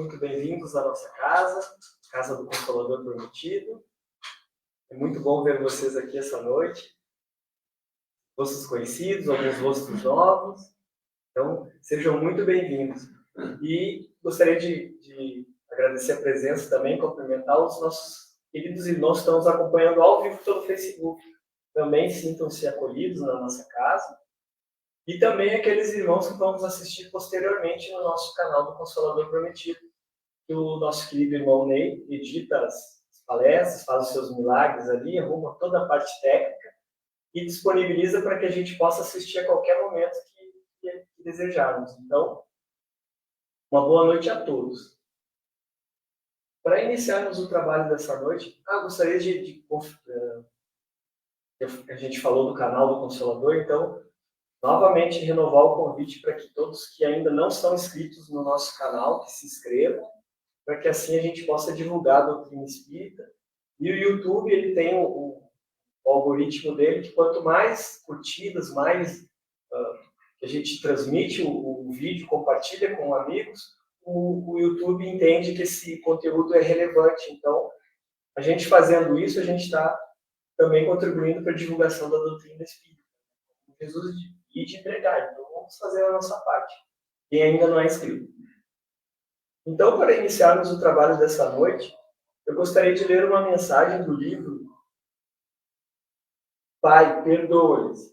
muito bem-vindos à nossa casa, Casa do Consolador Prometido. É muito bom ver vocês aqui essa noite. Rostos conhecidos, alguns rostos novos. Então, sejam muito bem-vindos. E gostaria de agradecer a presença também, cumprimentar os nossos queridos irmãos que estão nos acompanhando ao vivo pelo Facebook. Também sintam-se acolhidos na nossa casa. E também aqueles irmãos que vão nos assistir posteriormente no nosso canal do Consolador Prometido. Que o nosso querido irmão Ney edita as palestras, faz os seus milagres ali, arruma toda a parte técnica e disponibiliza para que a gente possa assistir a qualquer momento que desejarmos. Então, uma boa noite a todos. Para iniciarmos o trabalho dessa noite, gostaria a gente falou do canal do Consolador, então, novamente renovar o convite para que todos que ainda não são inscritos no nosso canal, que se inscrevam, para que assim a gente possa divulgar a doutrina espírita. E o YouTube, ele tem o algoritmo dele, que quanto mais curtidas, mais que a gente transmite o vídeo, compartilha com amigos, o YouTube entende que esse conteúdo é relevante. Então, a gente fazendo isso, a gente está também contribuindo para a divulgação da doutrina espírita. Jesus e de entregar. Então, vamos fazer a nossa parte. Quem ainda não é inscrito. Então, para iniciarmos o trabalho dessa noite, eu gostaria de ler uma mensagem do livro Pai, perdoa-lhes.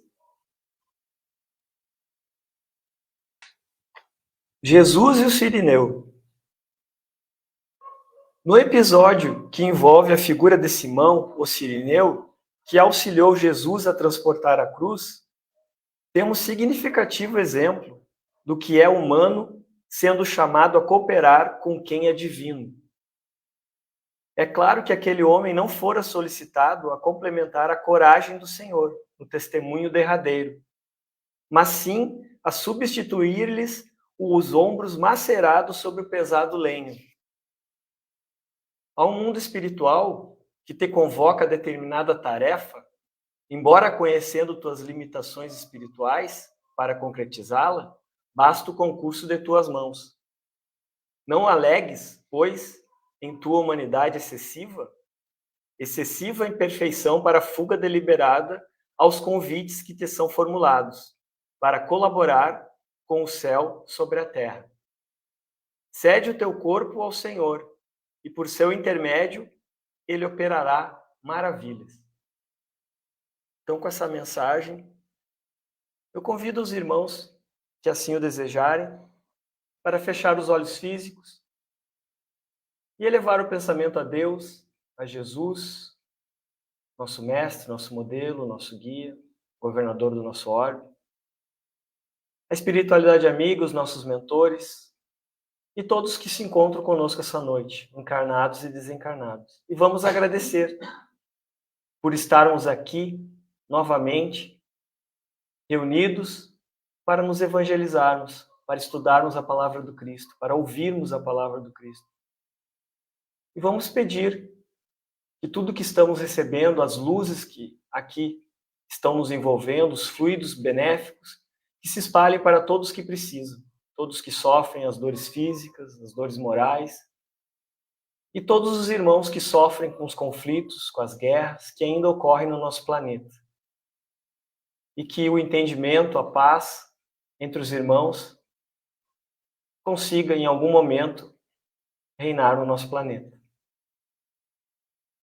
Jesus e o Cirineu. No episódio que envolve a figura de Simão, o Cirineu, que auxiliou Jesus a transportar a cruz, temos significativo exemplo do que é humano sendo chamado a cooperar com quem é divino. É claro que aquele homem não fora solicitado a complementar a coragem do Senhor, no testemunho derradeiro, mas sim a substituir-lhes os ombros macerados sobre o pesado lenho. Ao mundo espiritual, que te convoca a determinada tarefa, embora conhecendo tuas limitações espirituais, para concretizá-la, basta o concurso de tuas mãos. Não alegues, pois, em tua humanidade excessiva imperfeição para a fuga deliberada aos convites que te são formulados, para colaborar com o céu sobre a terra. Cede o teu corpo ao Senhor, e por seu intermédio, ele operará maravilhas. Então, com essa mensagem, eu convido os irmãos que assim o desejarem, para fechar os olhos físicos e elevar o pensamento a Deus, a Jesus, nosso mestre, nosso modelo, nosso guia, governador do nosso orbe, a espiritualidade amiga, os nossos mentores e todos que se encontram conosco essa noite, encarnados e desencarnados. E vamos agradecer por estarmos aqui novamente, reunidos para nos evangelizarmos, para estudarmos a palavra do Cristo, para ouvirmos a palavra do Cristo. E vamos pedir que tudo que estamos recebendo, as luzes que aqui estão nos envolvendo, os fluidos benéficos, que se espalhem para todos que precisam, todos que sofrem as dores físicas, as dores morais, e todos os irmãos que sofrem com os conflitos, com as guerras que ainda ocorrem no nosso planeta. E que o entendimento, a paz entre os irmãos consiga, em algum momento, reinar no nosso planeta.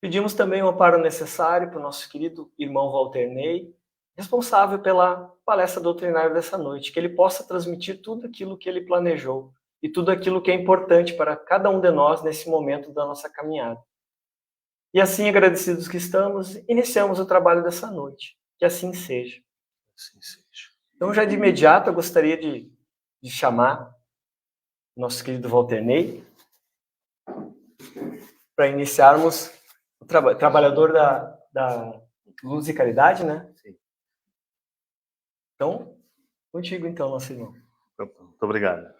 Pedimos também o amparo necessário para o nosso querido irmão Walter Ney, responsável pela palestra doutrinária dessa noite, que ele possa transmitir tudo aquilo que ele planejou e tudo aquilo que é importante para cada um de nós nesse momento da nossa caminhada. E assim, agradecidos que estamos, iniciamos o trabalho dessa noite. Que assim seja. Assim seja. Então, já de imediato, eu gostaria de chamar nosso querido Walter Ney para iniciarmos o trabalhador da Luz e Caridade, né? Sim. Então, contigo então, nosso irmão. Muito obrigado.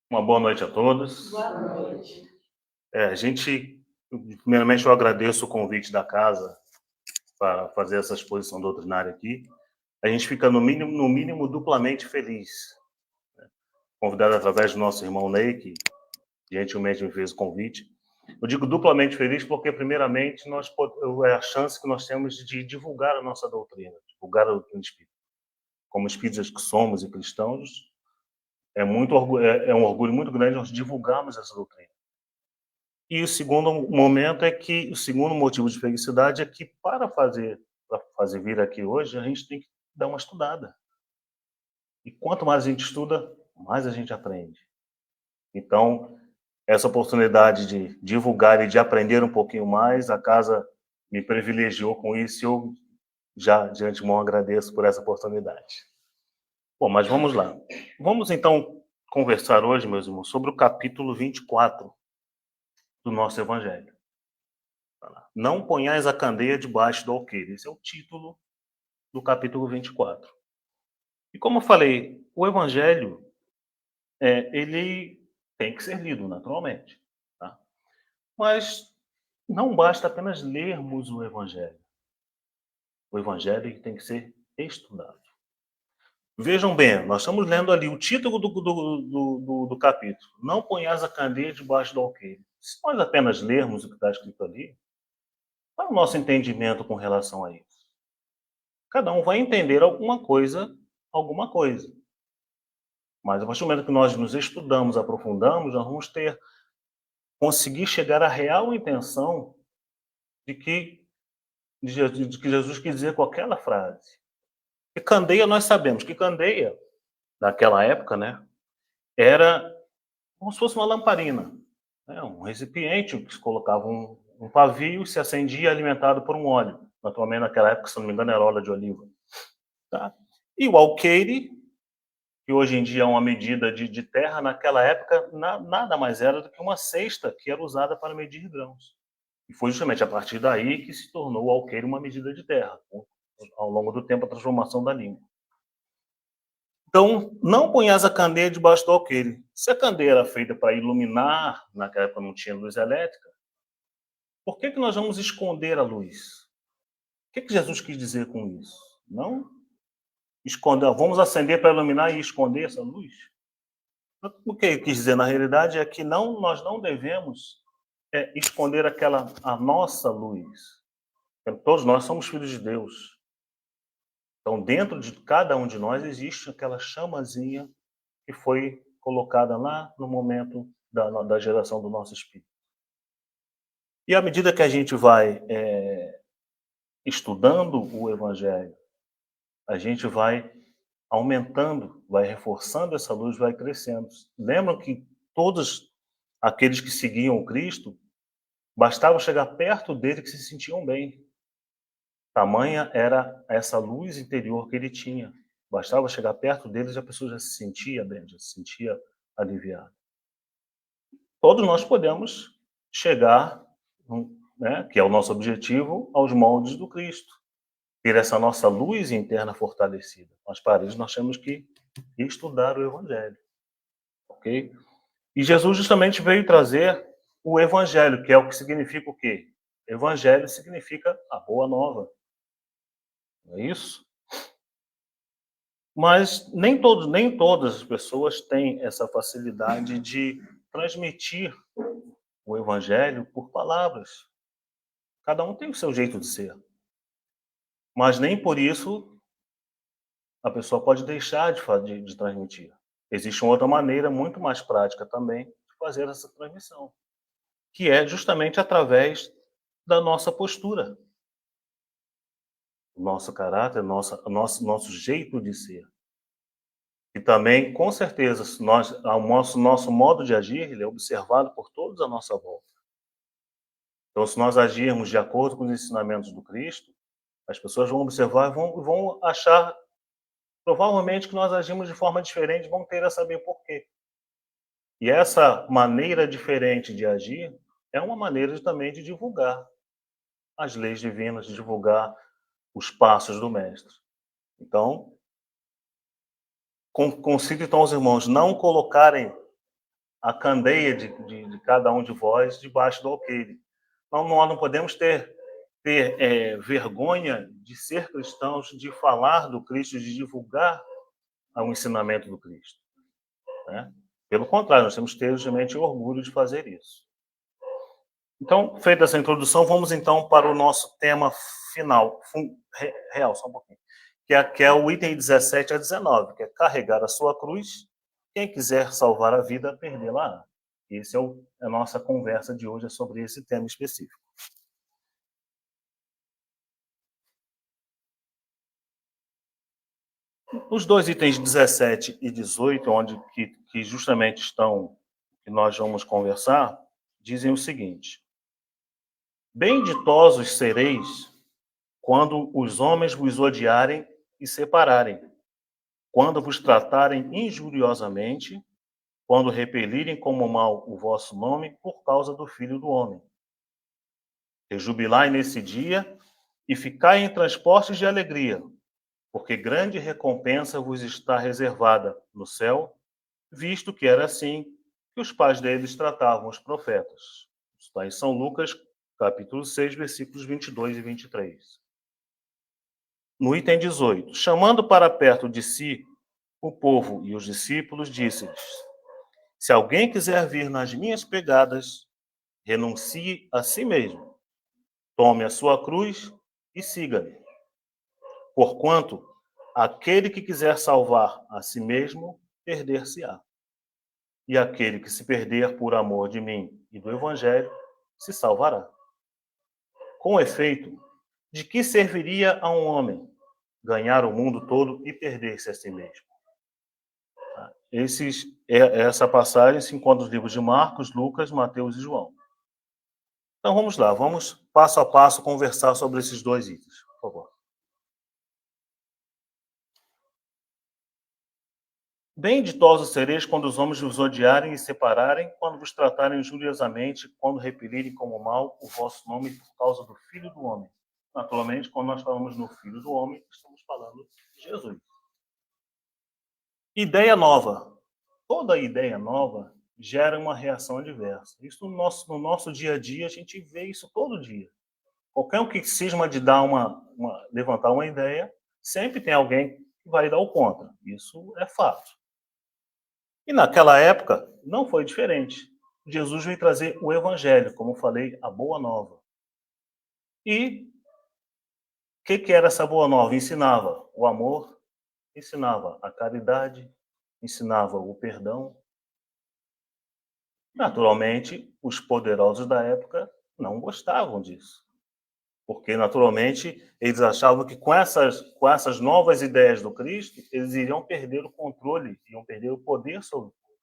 Uma boa noite a todos. Boa noite. Primeiramente, eu agradeço o convite da casa para fazer essa exposição doutrinária aqui. A gente fica, no mínimo duplamente feliz, né? Convidado através do nosso irmão Ney, que gentilmente me fez o convite. Eu digo duplamente feliz porque, primeiramente, é a chance que nós temos de divulgar a nossa doutrina, divulgar a doutrina espírita. Como espíritas que somos e cristãos, é um orgulho muito grande nós divulgarmos essa doutrina. E o segundo motivo de felicidade é que para fazer vir aqui hoje, a gente tem que dar uma estudada. E quanto mais a gente estuda, mais a gente aprende. Então, essa oportunidade de divulgar e de aprender um pouquinho mais, a casa me privilegiou com isso e eu já de antemão agradeço por essa oportunidade. Bom, mas vamos lá. Vamos então conversar hoje, meus irmãos, sobre o capítulo 24 do nosso Evangelho. Não ponhais a candeia debaixo do alqueire. Esse é o título do capítulo 24. E como eu falei, o Evangelho, ele tem que ser lido naturalmente. Tá? Mas não basta apenas lermos o Evangelho. O Evangelho tem que ser estudado. Vejam bem, nós estamos lendo ali o título do capítulo. Não ponhas a candeia debaixo do alqueire. Se nós apenas lermos o que está escrito ali, qual é o nosso entendimento com relação a isso? Cada um vai entender alguma coisa. Mas a partir do momento que nós nos estudamos, aprofundamos, nós vamos conseguir chegar à real intenção de que Jesus quis dizer com aquela frase. E candeia, nós sabemos que candeia, naquela época, né, era como se fosse uma lamparina, né, um recipiente que se colocava um pavio, se acendia alimentado por um óleo. Naturalmente, naquela época, se não me engano, era óleo de oliva. Tá? E o alqueire, que hoje em dia é uma medida de terra, naquela época nada mais era do que uma cesta que era usada para medir grãos. E foi justamente a partir daí que se tornou o alqueire uma medida de terra, ao longo do tempo, a transformação da língua. Então, não ponhas a candeia debaixo do alqueire. Se a candeia era feita para iluminar, naquela época não tinha luz elétrica, por que nós vamos esconder a luz? O que Jesus quis dizer com isso? Não esconder, vamos acender para iluminar e esconder essa luz? O que ele quis dizer, na realidade, é que nós não devemos esconder a nossa luz. Todos nós somos filhos de Deus. Então, dentro de cada um de nós existe aquela chamazinha que foi colocada lá no momento da geração do nosso espírito. E à medida que a gente vai estudando o Evangelho, a gente vai aumentando, vai reforçando essa luz, vai crescendo. Lembram que todos aqueles que seguiam o Cristo, bastava chegar perto dele que se sentiam bem. Tamanha era essa luz interior que ele tinha. Bastava chegar perto deles e a pessoa já se sentia bem, já se sentia aliviada. Todos nós podemos chegar, né, que é o nosso objetivo, aos moldes do Cristo. Ter essa nossa luz interna fortalecida. Mas para isso nós temos que estudar o Evangelho. Ok? E Jesus justamente veio trazer o Evangelho, que é o que significa o quê? Evangelho significa a boa nova. Não é isso? Mas nem todas as pessoas têm essa facilidade de transmitir o Evangelho por palavras. Cada um tem o seu jeito de ser. Mas nem por isso a pessoa pode deixar de transmitir. Existe uma outra maneira muito mais prática também de fazer essa transmissão, que é justamente através da nossa postura, o nosso caráter, nosso jeito de ser. E também, com certeza, o nosso modo de agir ele é observado por todos à nossa volta. Então, se nós agirmos de acordo com os ensinamentos do Cristo, as pessoas vão observar e vão achar, provavelmente, que nós agimos de forma diferente, vão ter a saber por quê. E essa maneira diferente de agir é uma maneira também de divulgar as leis divinas, de divulgar os passos do Mestre. Então, consigo então os irmãos não colocarem a candeia de cada um de vós debaixo do alqueire. Nós não podemos ter vergonha de ser cristãos, de falar do Cristo, de divulgar o ensinamento do Cristo. Né? Pelo contrário, nós temos que ter justamente orgulho de fazer isso. Então, feita essa introdução, vamos então para o nosso tema final, real, só um pouquinho, que é o item 17 a 19, que é carregar a sua cruz. Quem quiser salvar a vida, perdê-la. Essa é a nossa conversa de hoje, é sobre esse tema específico. Os dois itens 17 e 18, que justamente estão, que nós vamos conversar, dizem o seguinte: benditosos sereis quando os homens vos odiarem e separarem, quando vos tratarem injuriosamente, quando repelirem como mal o vosso nome por causa do Filho do Homem. Rejubilai nesse dia e ficai em transportes de alegria, porque grande recompensa vos está reservada no céu, visto que era assim que os pais deles tratavam os profetas. Isso está em São Lucas, capítulo 6, versículos 22 e 23. No item 18, chamando para perto de si o povo e os discípulos, disse-lhes: se alguém quiser vir nas minhas pegadas, renuncie a si mesmo, tome a sua cruz e siga-me. Porquanto aquele que quiser salvar a si mesmo, perder-se-á. E aquele que se perder por amor de mim e do Evangelho, se salvará. Com efeito, de que serviria a um homem ganhar o mundo todo e perder-se a si mesmo? Essa passagem se encontra nos livros de Marcos, Lucas, Mateus e João. Então vamos lá, vamos passo a passo conversar sobre esses dois itens, por favor. Benditosos sereis quando os homens vos odiarem e separarem, quando vos tratarem injuriosamente, quando repelirem como mal o vosso nome por causa do Filho do Homem. Naturalmente, quando nós falamos no Filho do Homem, estamos falando de Jesus. Ideia nova. Toda ideia nova gera uma reação adversa. Isso no nosso dia a dia, a gente vê isso todo dia. Qualquer um que cisma de dar levantar uma ideia, sempre tem alguém que vai dar o contra. Isso é fato. E naquela época, não foi diferente. Jesus veio trazer o Evangelho, como eu falei, a Boa Nova. E o que era essa Boa Nova? Ensinava o amor, ensinava a caridade, ensinava o perdão. Naturalmente, os poderosos da época não gostavam disso. Porque, naturalmente, eles achavam que com essas novas ideias do Cristo, eles iriam perder o controle, iriam perder o poder sobre o povo.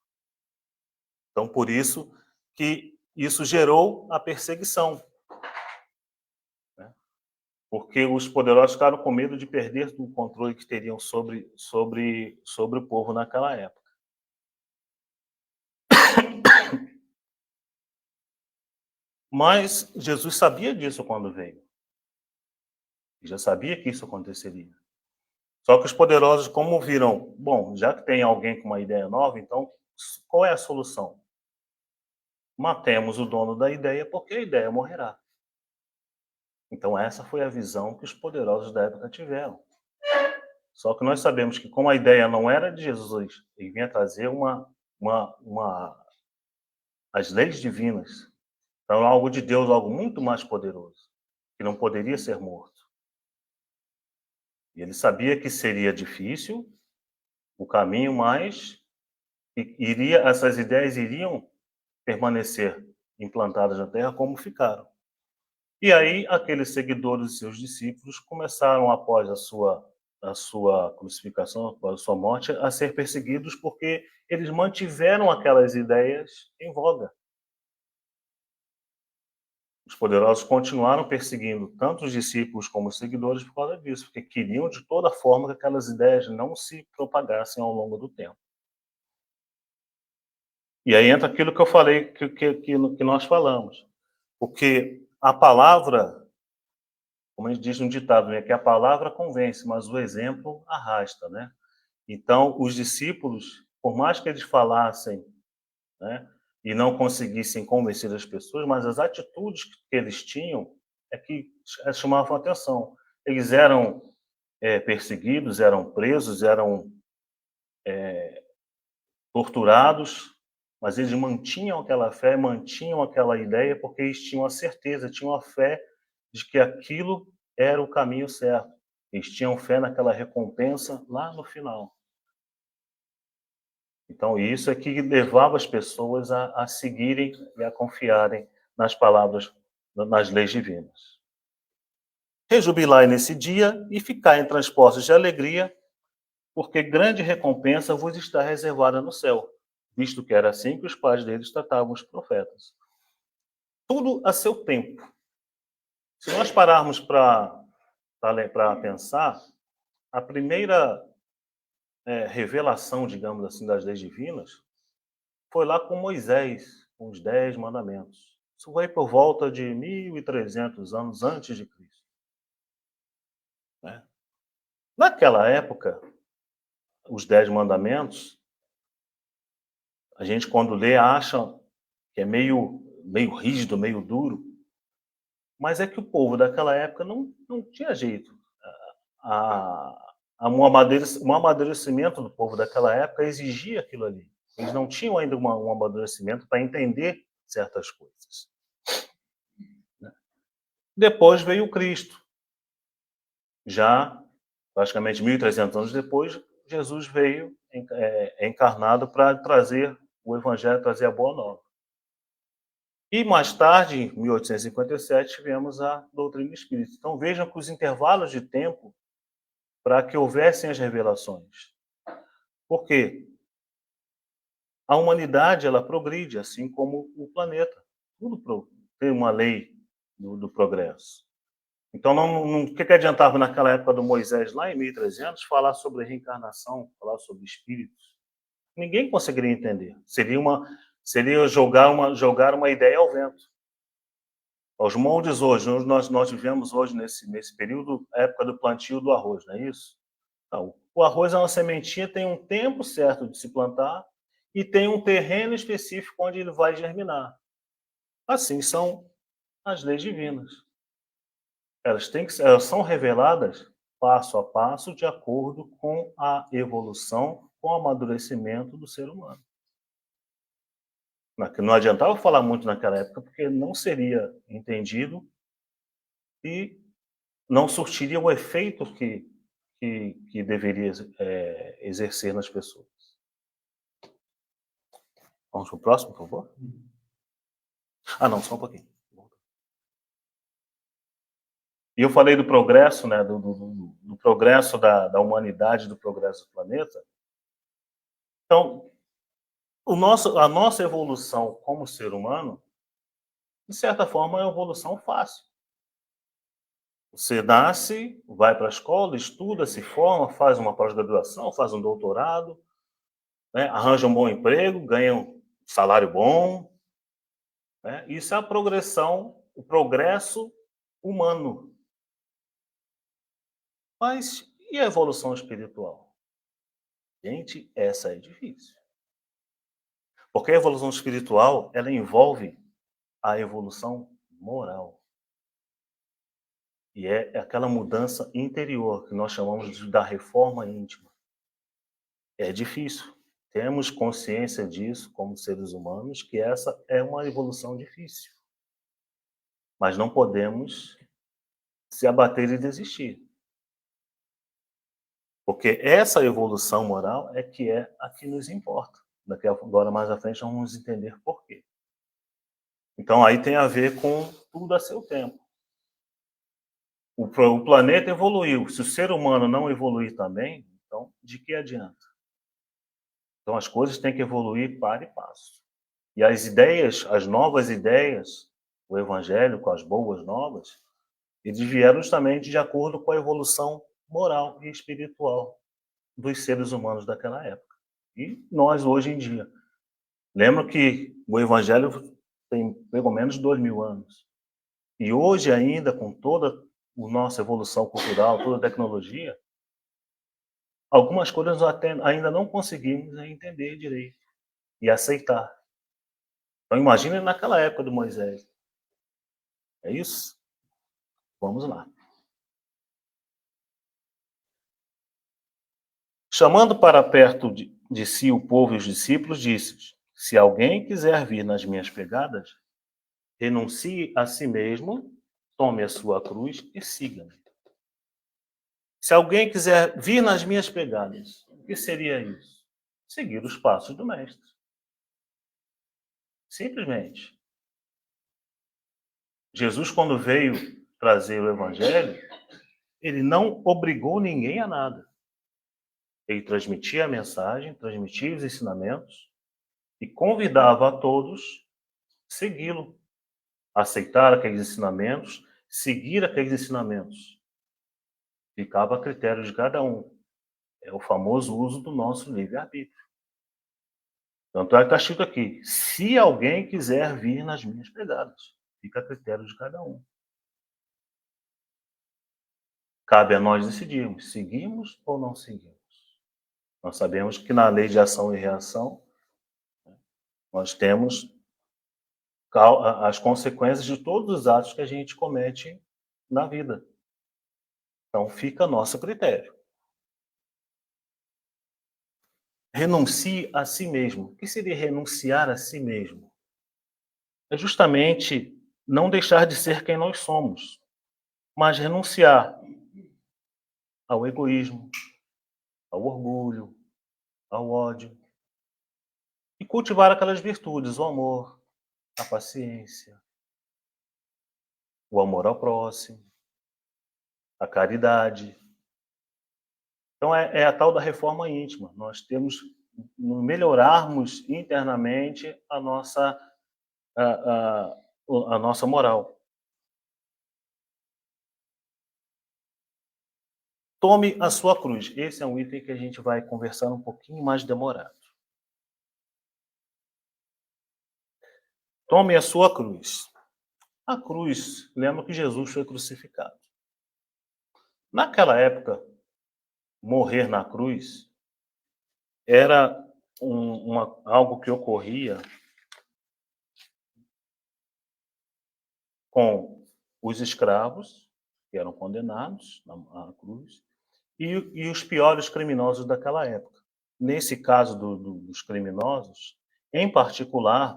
Então, por isso que isso gerou a perseguição. Né? Porque os poderosos ficaram com medo de perder o controle que teriam sobre o povo naquela época. Mas Jesus sabia disso quando veio. Já sabia que isso aconteceria. Só que os poderosos, como viram, bom, já que tem alguém com uma ideia nova, então qual é a solução? Matemos o dono da ideia, porque a ideia morrerá. Então essa foi a visão que os poderosos da época tiveram. Só que nós sabemos que como a ideia não era de Jesus, ele vinha trazer as leis divinas. Então algo de Deus, algo muito mais poderoso, que não poderia ser morto. E ele sabia que seria difícil o caminho, mas essas ideias iriam permanecer implantadas na terra como ficaram. E aí aqueles seguidores e seus discípulos começaram, após a sua crucificação, após a sua morte, a ser perseguidos porque eles mantiveram aquelas ideias em voga. Os poderosos continuaram perseguindo tanto os discípulos como os seguidores por causa disso, porque queriam de toda forma que aquelas ideias não se propagassem ao longo do tempo. E aí entra aquilo que eu falei, que nós falamos. Porque a palavra, como a gente diz no ditado, né, que a palavra convence, mas o exemplo arrasta, né? Então, os discípulos, por mais que eles falassem, né, e não conseguissem convencer as pessoas, mas as atitudes que eles tinham é que chamavam a atenção. Eles eram perseguidos, eram presos, eram torturados, mas eles mantinham aquela fé, mantinham aquela ideia, porque eles tinham a certeza, tinham a fé de que aquilo era o caminho certo. Eles tinham fé naquela recompensa lá no final. Então, isso é que levava as pessoas a seguirem e a confiarem nas palavras, nas leis divinas. Rejubilai nesse dia e ficai em transportes de alegria, porque grande recompensa vos está reservada no céu, visto que era assim que os pais deles tratavam os profetas. Tudo a seu tempo. Se nós pararmos para pensar, a primeira revelação, digamos assim, das leis divinas foi lá com Moisés, com os 10 mandamentos. Isso foi por volta de 1.300 anos antes de Cristo. Né? Naquela época, os 10 mandamentos, a gente quando lê acha que é meio rígido, meio duro, mas é que o povo daquela época não tinha jeito. Um amadurecimento do povo daquela época exigia aquilo ali. Eles não tinham ainda um amadurecimento para entender certas coisas. Depois veio o Cristo. Já, praticamente 1.300 anos depois, Jesus veio encarnado para trazer o Evangelho, trazer a Boa Nova. E mais tarde, em 1857, tivemos a doutrina espírita. Então vejam que os intervalos de tempo para que houvessem as revelações. Por quê? A humanidade, ela progride, assim como o planeta. Tudo tem uma lei do progresso. Então, o que adiantava naquela época do Moisés, lá em 1300, falar sobre reencarnação, falar sobre espíritos? Ninguém conseguiria entender. Seria jogar uma ideia ao vento. Os moldes hoje, nós vivemos hoje nesse período, a época do plantio do arroz, não é isso? Então, o arroz é uma sementinha, tem um tempo certo de se plantar e tem um terreno específico onde ele vai germinar. Assim são as leis divinas. Elas são reveladas passo a passo de acordo com a evolução, com o amadurecimento do ser humano. Não adiantava falar muito naquela época, porque não seria entendido e não surtiria o efeito que deveria exercer nas pessoas. Vamos para o próximo, por favor? Não, só um pouquinho. E eu falei do progresso, né, do progresso da humanidade, do progresso do planeta. Então, a nossa evolução como ser humano, de certa forma, é uma evolução fácil. Você nasce, vai para a escola, estuda, se forma, faz uma pós-graduação, faz um doutorado, né, arranja um bom emprego, ganha um salário bom. Né? Isso é a progressão, o progresso humano. Mas e a evolução espiritual? Gente, essa é difícil. Porque a evolução espiritual, ela envolve a evolução moral. E é aquela mudança interior que nós chamamos da reforma íntima. É difícil. Temos consciência disso como seres humanos, que essa é uma evolução difícil. Mas não podemos se abater e desistir. Porque essa evolução moral é a que nos importa. Agora, mais à frente, vamos entender por quê. Então, aí tem a ver com tudo a seu tempo. O planeta evoluiu. Se o ser humano não evoluir também, então, de que adianta? Então, as coisas têm que evoluir para e passo. E as ideias, as novas ideias, o evangelho com as boas novas, eles vieram justamente de acordo com a evolução moral e espiritual dos seres humanos daquela época. E nós, hoje em dia. Lembro que o evangelho tem pelo menos 2.000 anos. E hoje ainda, com toda a nossa evolução cultural, toda a tecnologia, algumas coisas ainda não conseguimos entender direito e aceitar. Então imagine naquela época do Moisés. É isso? Vamos lá. Chamando para perto de si o povo e os discípulos, disse-lhes: se alguém quiser vir nas minhas pegadas, renuncie a si mesmo, tome a sua cruz e siga-me. Se alguém quiser vir nas minhas pegadas, o que seria isso? Seguir os passos do Mestre. Simplesmente. Jesus, quando veio trazer o Evangelho, ele não obrigou ninguém a nada. Ele transmitia a mensagem, transmitia os ensinamentos e convidava a todos a segui-lo, aceitar aqueles ensinamentos, seguir aqueles ensinamentos. Ficava a critério de cada um. É o famoso uso do nosso livre-arbítrio. Tanto é que está escrito aqui, se alguém quiser vir nas minhas pegadas, fica a critério de cada um. Cabe a nós decidirmos, seguimos ou não seguimos. Nós sabemos que na lei de ação e reação, nós temos as consequências de todos os atos que a gente comete na vida. Então fica a nosso critério. Renuncie a si mesmo. O que seria renunciar a si mesmo? É justamente não deixar de ser quem nós somos, mas renunciar ao egoísmo, ao orgulho, ao ódio, e cultivar aquelas virtudes, o amor, a paciência, o amor ao próximo, a caridade. Então é a tal da reforma íntima. Nós temos melhorarmos internamente a nossa moral. Tome a sua cruz. Esse é um item que a gente vai conversar um pouquinho mais demorado. Tome a sua cruz. A cruz, lembra que Jesus foi crucificado. Naquela época, morrer na cruz era algo que ocorria com os escravos, que eram condenados à cruz, e os piores criminosos daquela época. Nesse caso dos criminosos, em particular,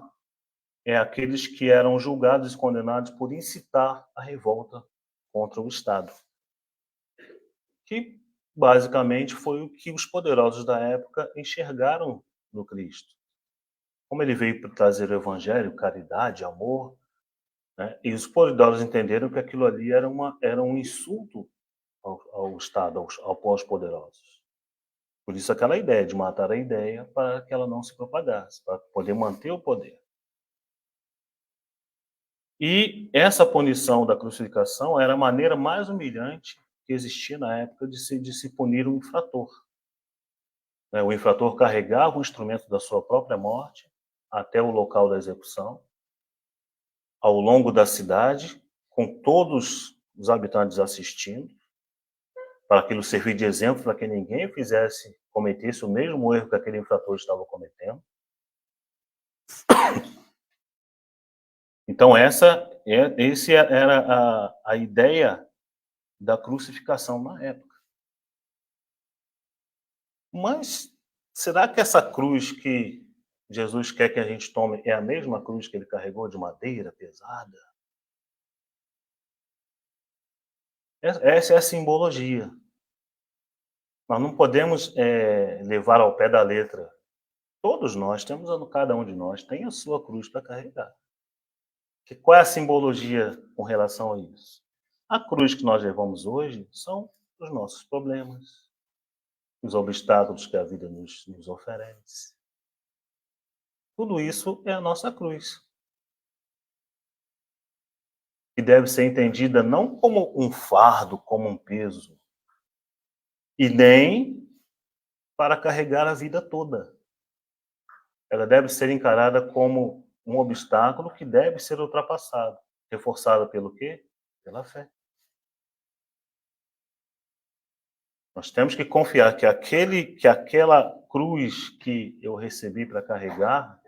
é aqueles que eram julgados e condenados por incitar a revolta contra o Estado. Que, basicamente, foi o que os poderosos da época enxergaram no Cristo. Como ele veio para trazer o Evangelho, caridade, amor, né? E os poderosos entenderam que aquilo ali era um insulto ao Estado, aos poderosos. Por isso aquela ideia de matar a ideia para que ela não se propagasse, para poder manter o poder. E essa punição da crucificação era a maneira mais humilhante que existia na época de se punir um infrator. O infrator carregava o instrumento da sua própria morte até o local da execução, ao longo da cidade, com todos os habitantes assistindo, para aquilo servir de exemplo para que ninguém cometesse o mesmo erro que aquele infrator estava cometendo. Então essa era a ideia da crucificação na época. Mas será que essa cruz que Jesus quer que a gente tome é a mesma cruz que ele carregou de madeira pesada? Essa é a simbologia. Nós não podemos levar ao pé da letra. Todos nós cada um de nós tem a sua cruz para carregar. Qual é a simbologia com relação a isso? A cruz que nós levamos hoje são os nossos problemas, os obstáculos que a vida nos oferece. Tudo isso é a nossa cruz. Que deve ser entendida não como um fardo, como um peso, e nem para carregar a vida toda. Ela deve ser encarada como um obstáculo que deve ser ultrapassado. Reforçado pelo quê? Pela fé. Nós temos que confiar que aquela cruz que eu recebi para carregar,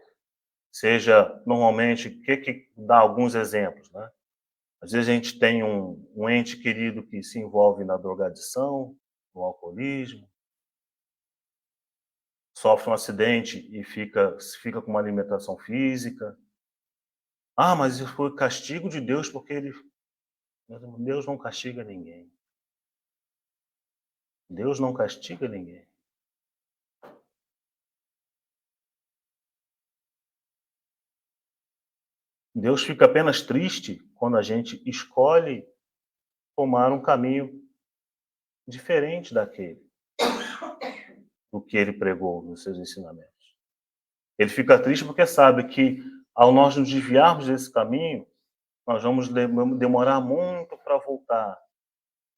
seja normalmente, que dá alguns exemplos, né? Às vezes a gente tem um ente querido que se envolve na drogadição, no alcoolismo. sofre um acidente e fica com uma limitação física. Ah, mas isso foi castigo de Deus porque ele... Deus não castiga ninguém. Deus não castiga ninguém. Deus fica apenas triste quando a gente escolhe tomar um caminho diferente do que ele pregou nos seus ensinamentos. Ele fica triste porque sabe que, ao nós nos desviarmos desse caminho, nós vamos demorar muito para voltar.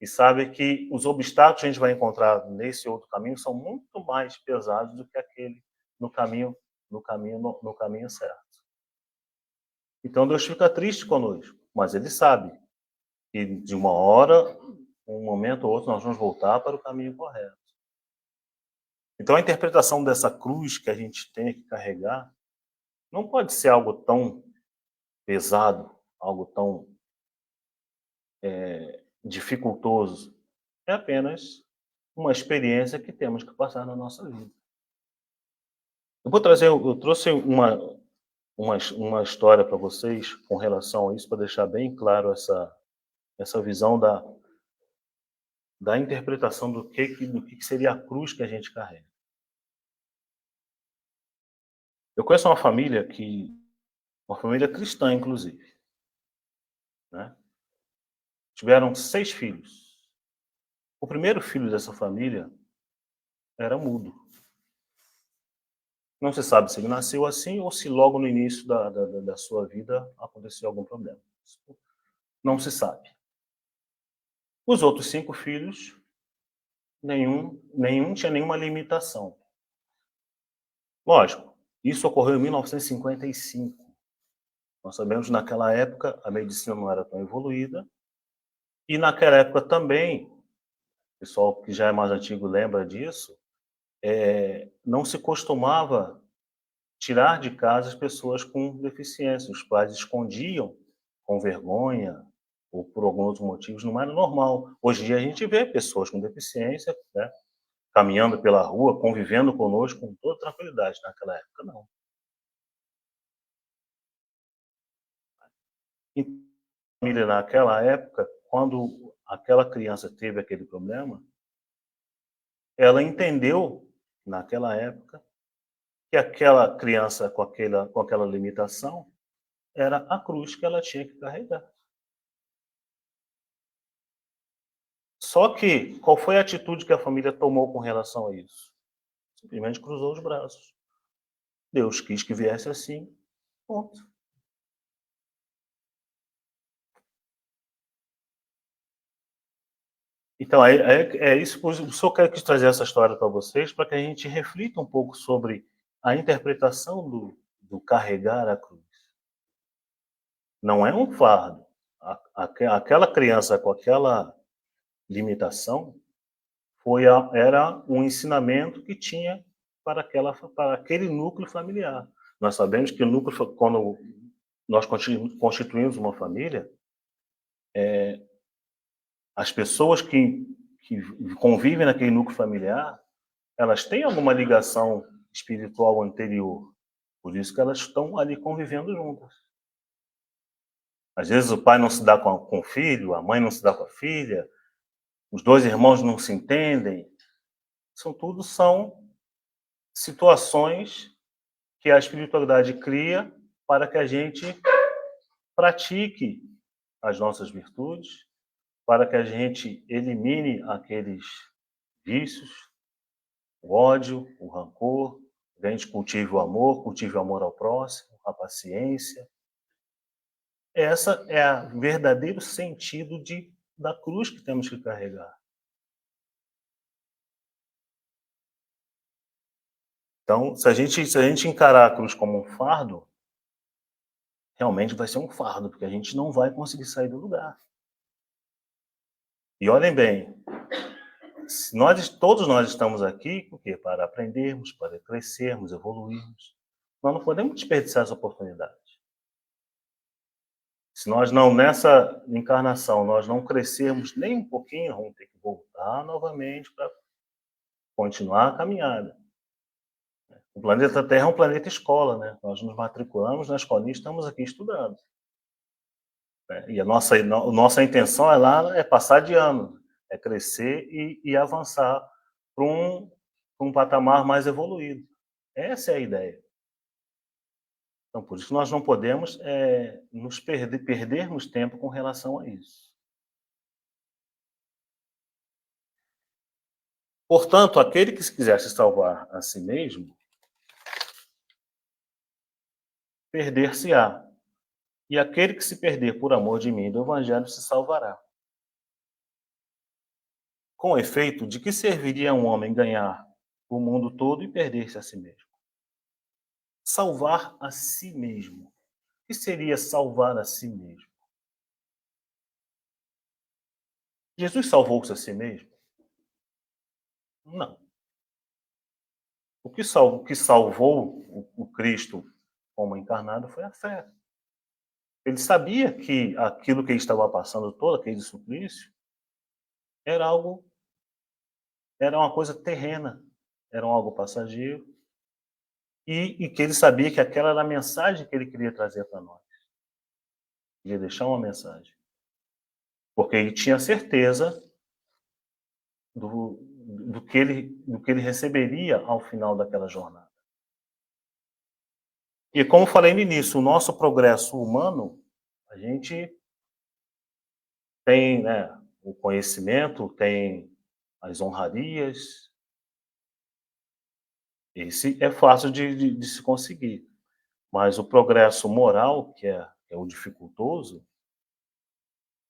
E sabe que os obstáculos que a gente vai encontrar nesse outro caminho são muito mais pesados do que aquele no caminho certo. Então Deus fica triste conosco, mas ele sabe que de uma hora, um momento ou outro, nós vamos voltar para o caminho correto. Então a interpretação dessa cruz que a gente tem que carregar não pode ser algo tão pesado, algo tão dificultoso. É apenas uma experiência que temos que passar na nossa vida. Eu trouxe uma história para vocês com relação a isso, para deixar bem claro essa visão da interpretação do que seria a cruz que a gente carrega. Eu conheço uma família cristã, inclusive, né? Tiveram 6 filhos. O primeiro filho dessa família era mudo. Não se sabe se ele nasceu assim ou se logo no início da sua vida aconteceu algum problema. Não se sabe. Os outros 5 filhos, nenhum tinha nenhuma limitação. Lógico, isso ocorreu em 1955. Nós sabemos que naquela época a medicina não era tão evoluída. E naquela época também, o pessoal que já é mais antigo lembra disso, não se costumava tirar de casa as pessoas com deficiência. Os pais escondiam com vergonha ou por alguns outros motivos, não era normal. Hoje em dia a gente vê pessoas com deficiência, né, caminhando pela rua, convivendo conosco com toda tranquilidade. Naquela época, não. Então, a família naquela época, quando aquela criança teve aquele problema, ela entendeu, naquela época, que aquela criança com aquela limitação era a cruz que ela tinha que carregar. Só que, qual foi a atitude que a família tomou com relação a isso? Simplesmente cruzou os braços. Deus quis que viesse assim, ponto. Então, é isso, por isso eu quero trazer essa história para vocês, para que a gente reflita um pouco sobre a interpretação do carregar a cruz. Não é um fardo. Aquela criança com aquela limitação era um ensinamento que tinha para aquele núcleo familiar. Nós sabemos que o núcleo, quando nós constituímos uma família, as pessoas que convivem naquele núcleo familiar, elas têm alguma ligação espiritual anterior. Por isso que elas estão ali convivendo juntas. Às vezes o pai não se dá com o filho, a mãe não se dá com a filha, os 2 irmãos não se entendem. São situações que a espiritualidade cria para que a gente pratique as nossas virtudes, para que a gente elimine aqueles vícios, o ódio, o rancor, que a gente cultive o amor ao próximo, a paciência. Essa é o verdadeiro sentido da cruz que temos que carregar. Então, se a gente encarar a cruz como um fardo, realmente vai ser um fardo, porque a gente não vai conseguir sair do lugar. E olhem bem, todos nós estamos aqui por quê? Para aprendermos, para crescermos, evoluirmos. Nós não podemos desperdiçar essa oportunidade. Se nós não, nessa encarnação, nós não crescermos nem um pouquinho, vamos ter que voltar novamente para continuar a caminhada. O planeta Terra é um planeta escola, né? Nós nos matriculamos na escolinha e estamos aqui estudando. E a nossa intenção é lá é passar de ano, é crescer e avançar para um patamar mais evoluído. Essa é a ideia. Então, por isso nós não podemos nos perdermos tempo com relação a isso. Portanto, aquele que quiser se salvar a si mesmo, perder-se-á. E aquele que se perder por amor de mim e do Evangelho se salvará. Com efeito, de que serviria a um homem ganhar o mundo todo e perder-se a si mesmo? Salvar a si mesmo. O que seria salvar a si mesmo? Jesus salvou-se a si mesmo? Não. O que salvou o Cristo como encarnado foi a fé. Ele sabia que aquilo que ele estava passando, todo aquele suplício, era uma coisa terrena, era algo passageiro, e que ele sabia que aquela era a mensagem que ele queria trazer para nós. Queria deixar uma mensagem. Porque ele tinha certeza do que ele receberia ao final daquela jornada. E como falei no início, o nosso progresso humano, a gente tem, né, o conhecimento, tem as honrarias. Esse é fácil de se conseguir. Mas o progresso moral, que é o dificultoso,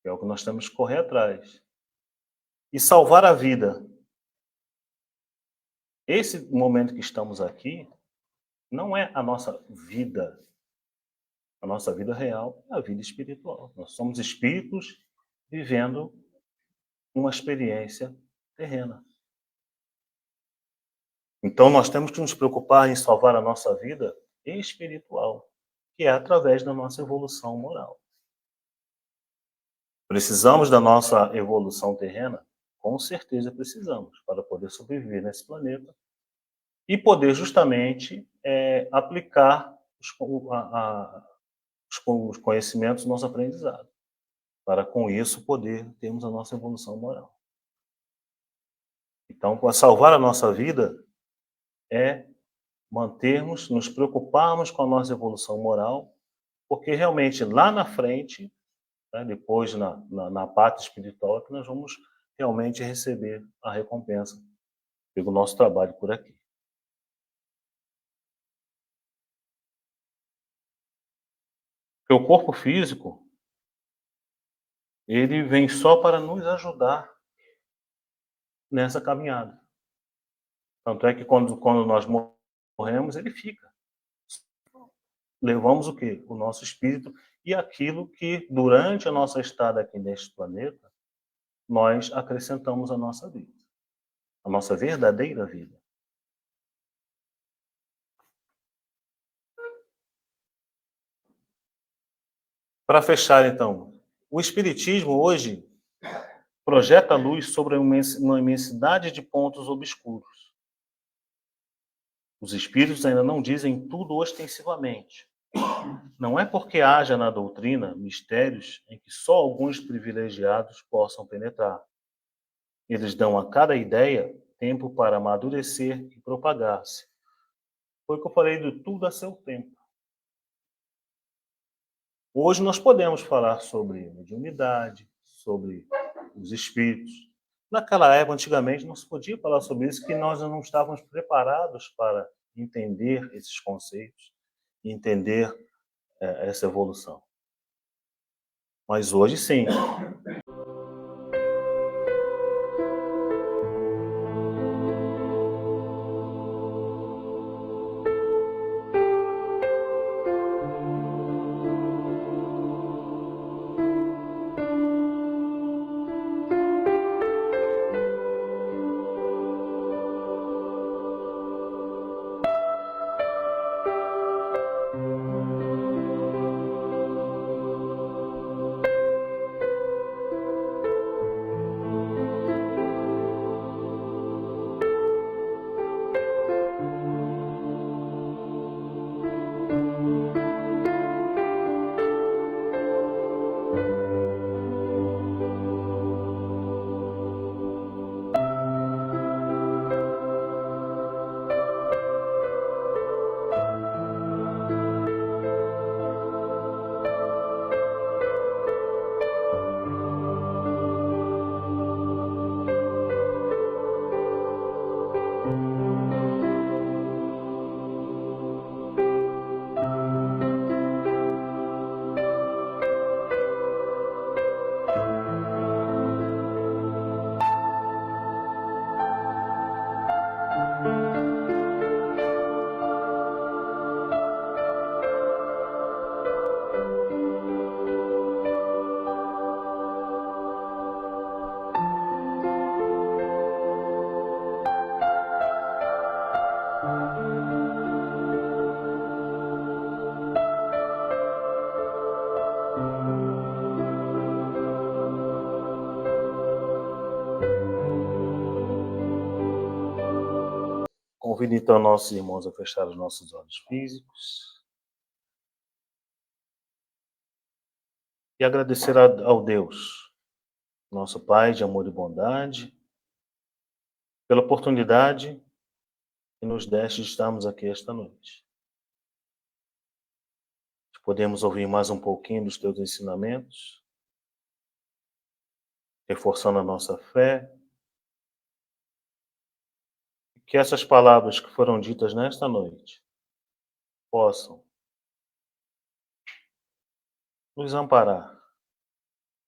é o que nós temos que correr atrás. E salvar a vida. Esse momento que estamos aqui não é a nossa vida. A nossa vida real é a vida espiritual. Nós somos espíritos vivendo uma experiência terrena. Então nós temos que nos preocupar em salvar a nossa vida espiritual, que é através da nossa evolução moral. Precisamos da nossa evolução terrena? Com certeza precisamos, para poder sobreviver nesse planeta e poder justamente aplicar os conhecimentos do nosso aprendizado, para com isso poder termos a nossa evolução moral. Então, para salvar a nossa vida é nos preocuparmos com a nossa evolução moral, porque realmente lá na frente, né, depois na parte espiritual, é que nós vamos realmente receber a recompensa pelo nosso trabalho por aqui. Porque o corpo físico, ele vem só para nos ajudar nessa caminhada. Tanto é que quando nós morremos, ele fica. Levamos o quê? O nosso espírito e aquilo que, durante a nossa estada aqui neste planeta, nós acrescentamos à nossa vida. A nossa verdadeira vida. Para fechar, então, o Espiritismo hoje projeta a luz sobre uma imensidade de pontos obscuros. Os espíritos ainda não dizem tudo ostensivamente. Não é porque haja na doutrina mistérios em que só alguns privilegiados possam penetrar. Eles dão a cada ideia tempo para amadurecer e propagar-se. Foi o que eu falei de tudo a seu tempo. Hoje nós podemos falar sobre mediunidade, sobre os espíritos. Naquela época, antigamente, não se podia falar sobre isso, que nós não estávamos preparados para entender esses conceitos, entender essa evolução. Mas hoje, sim. Convido então nossos irmãos a fechar os nossos olhos físicos e agradecer ao Deus, nosso Pai de amor e bondade, pela oportunidade que nos deste de estarmos aqui esta noite. Podemos ouvir mais um pouquinho dos teus ensinamentos, reforçando a nossa fé. Que essas palavras que foram ditas nesta noite possam nos amparar,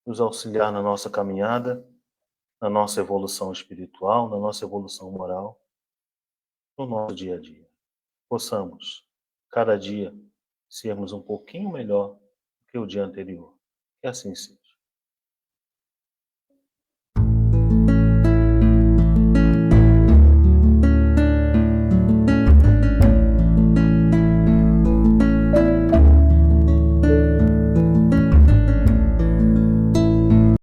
nos auxiliar na nossa caminhada, na nossa evolução espiritual, na nossa evolução moral, no nosso dia a dia. Possamos, cada dia, sermos um pouquinho melhor do que o dia anterior. Que assim seja.